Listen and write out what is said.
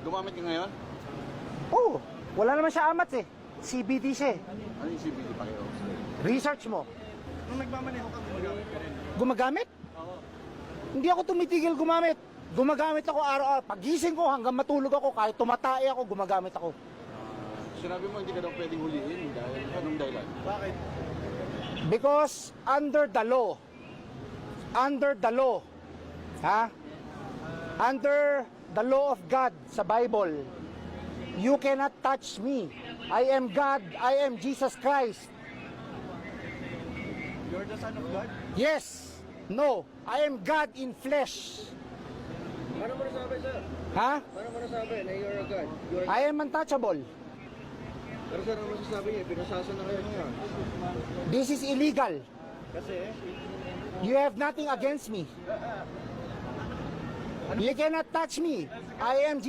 Gumamit ka ngayon? Oo, wala naman siya amats eh. CBD siya eh. Ano yung CBD pa kayo? Research mo. Nung nagmamaneho ka, gumagamit ka rin. Gumagamit? Oo. Hindi ako tumitigil gumamit. Gumagamit ako araw-araw. Pagising ko hanggang matulog ako, kahit tumatay ako, gumagamit ako. Sinabi mo hindi ka daw pwedeng huliin dahil anong dahilan? Bakit? Because under the law, ha? Under the law of God sa Bible, you cannot touch me. I am God, I am Jesus Christ. You're the son of God? Yes, no, I am God in flesh. Paano mo nasabi, sir? Ha? Paano mo nasabi na you're a God? You're... I am untouchable. Pero sir, ano masasabi niya? Pinasasa na kayo ngayon. This is illegal. Kasi, You have nothing against me. You cannot touch me. I am